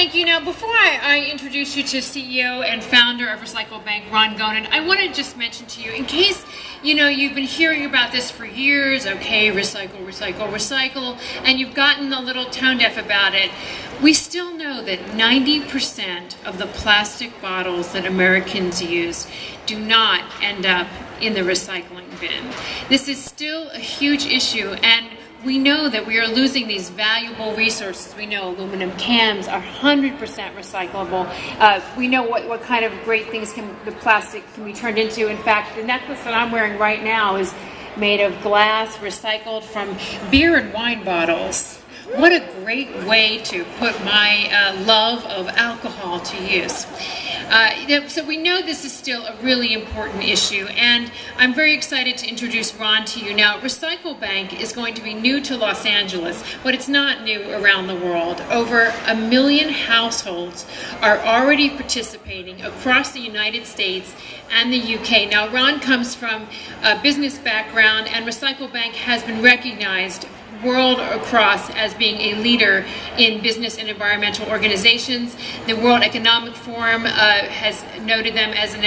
thank you. Now, before I introduce you to CEO and founder of RecycleBank, Ron Gonen, I want to just mention to you, in case you've been hearing about this for years, okay, recycle, recycle, recycle, and you've gotten a little tone deaf about it, we still know that 90% of the plastic bottles that Americans use do not end up in the recycling bin. This is still a huge issue, and we know that we are losing these valuable resources. We know aluminum cans are 100% recyclable. We know what kind of great things the plastic can be turned into. In fact, the necklace that I'm wearing right now is made of glass recycled from beer and wine bottles. What a great way to put my love of alcohol to use. So we know this is still a really important issue, and I'm very excited to introduce Ron to you. Now, RecycleBank is going to be new to Los Angeles, but it's not new around the world. Over 1 million households are already participating across the United States and the UK. Now, Ron comes from a business background, and RecycleBank has been recognized world across as being a leader in business and environmental organizations. The World Economic Forum has noted them as an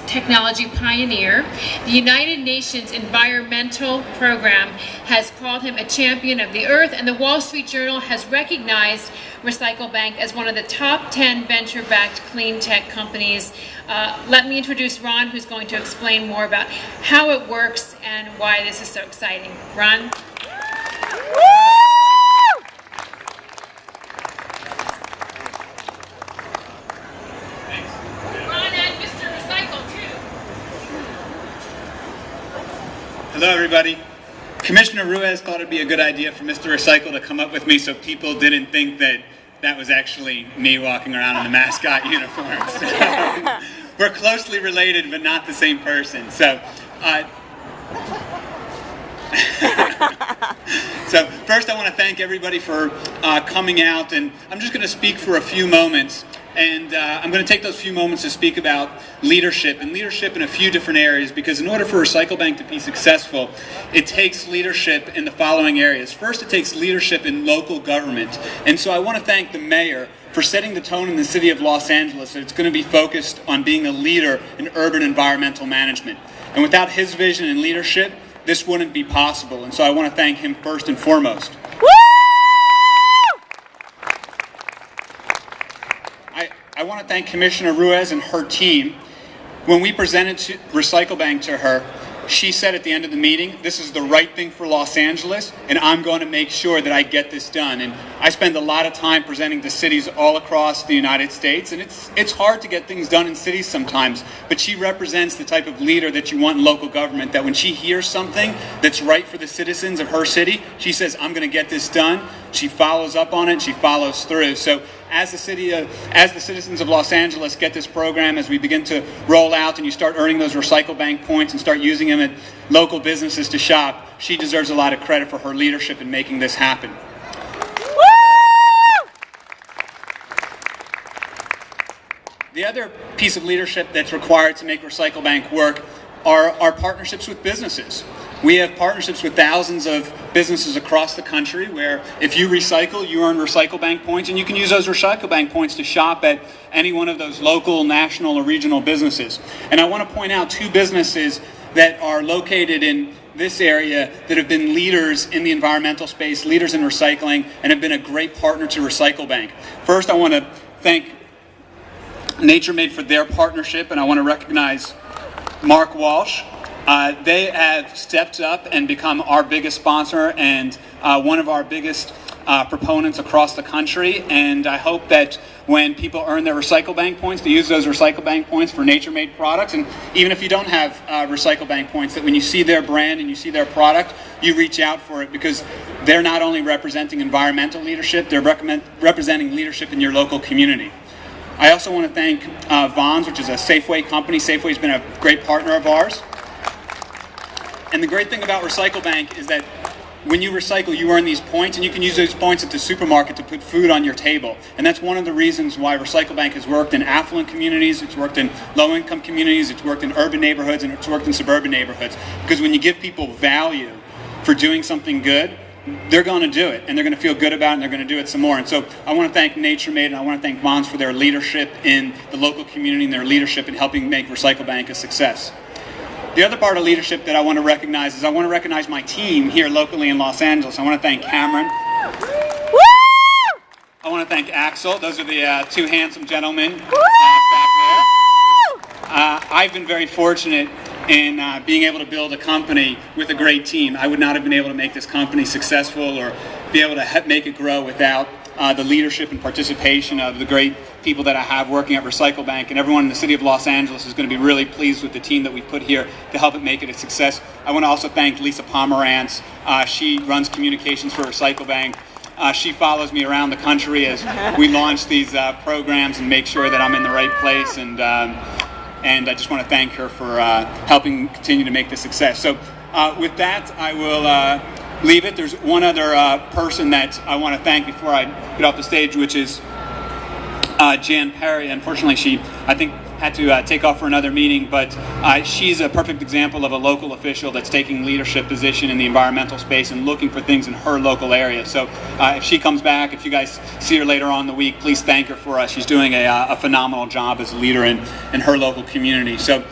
technology pioneer. The United Nations Environmental Program has called him a champion of the earth, and the Wall Street Journal has recognized RecycleBank as one of the top 10 venture-backed clean tech companies. Let me introduce Ron, who's going to explain more about how it works and why this is so exciting. Ron? Hello, everybody. Commissioner Ruiz thought it'd be a good idea for Mr. Recycle to come up with me so people didn't think that was actually me walking around in a mascot uniform. So, we're closely related, but not the same person. So, so first I want to thank everybody for coming out, and I'm just going to speak for a few moments. And I'm going to take those few moments to speak about leadership, and leadership in a few different areas, because in order for RecycleBank to be successful, it takes leadership in the following areas. First, it takes leadership in local government. And so I want to thank the mayor for setting the tone in the city of Los Angeles that it's going to be focused on being a leader in urban environmental management. And without his vision and leadership, this wouldn't be possible. And so I want to thank him first and foremost. I want to thank Commissioner Ruiz and her team. When we presented RecycleBank to her, she said at the end of the meeting, this is the right thing for Los Angeles, and I'm going to make sure that I get this done. And I spend a lot of time presenting to cities all across the United States, and it's hard to get things done in cities sometimes, but she represents the type of leader that you want in local government, that when she hears something that's right for the citizens of her city, she says, I'm going to get this done. She follows up on it, and she follows through. So as the citizens of Los Angeles get this program, as we begin to roll out and you start earning those RecycleBank points and start using them at local businesses to shop, she deserves a lot of credit for her leadership in making this happen. The other piece of leadership that's required to make RecycleBank work are our partnerships with businesses. We have partnerships with thousands of businesses across the country where if you recycle, you earn RecycleBank points, and you can use those RecycleBank points to shop at any one of those local, national, or regional businesses. And I want to point out two businesses that are located in this area that have been leaders in the environmental space, leaders in recycling, and have been a great partner to RecycleBank. First, I want to thank Nature Made for their partnership, and I want to recognize Mark Walsh. They have stepped up and become our biggest sponsor and one of our biggest proponents across the country. And I hope that when people earn their RecycleBank points, to use those RecycleBank points for nature-made products. And even if you don't have RecycleBank points, that when you see their brand and you see their product, you reach out for it, because they're not only representing environmental leadership, they're representing leadership in your local community. I also want to thank Vons, which is a Safeway company. Safeway's been a great partner of ours. And the great thing about RecycleBank is that when you recycle, you earn these points, and you can use those points at the supermarket to put food on your table. And that's one of the reasons why RecycleBank has worked in affluent communities, it's worked in low-income communities, it's worked in urban neighborhoods, and it's worked in suburban neighborhoods. Because when you give people value for doing something good, they're going to do it, and they're going to feel good about it, and they're going to do it some more. And so I want to thank Nature Made, and I want to thank Moms for their leadership in the local community and their leadership in helping make RecycleBank a success. The other part of leadership that I want to recognize is I want to recognize my team here locally in Los Angeles. I want to thank Cameron. I want to thank Axel. Those are the two handsome gentlemen back there. I've been very fortunate in being able to build a company with a great team. I would not have been able to make this company successful or be able to make it grow without the leadership and participation of the great people that I have working at RecycleBank, and everyone in the city of Los Angeles is going to be really pleased with the team that we've put here to help it make it a success. I want to also thank Lisa Pomerantz. She runs communications for RecycleBank. She follows me around the country as we launch these programs and make sure that I'm in the right place, and I just want to thank her for helping continue to make this success. So with that, I will leave it. There's one other person that I want to thank before I get off the stage, which is Jan Perry. Unfortunately, she, I think, had to take off for another meeting, but she's a perfect example of a local official that's taking leadership position in the environmental space and looking for things in her local area. So if she comes back, if you guys see her later on in the week, please thank her for us. She's doing a phenomenal job as a leader in her local community. So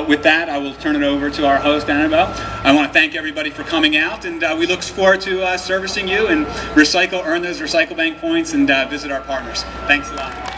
with that, I will turn it over to our host, Annabelle. I want to thank everybody for coming out, and we look forward to servicing you and earn those RecycleBank points and visit our partners. Thanks a lot.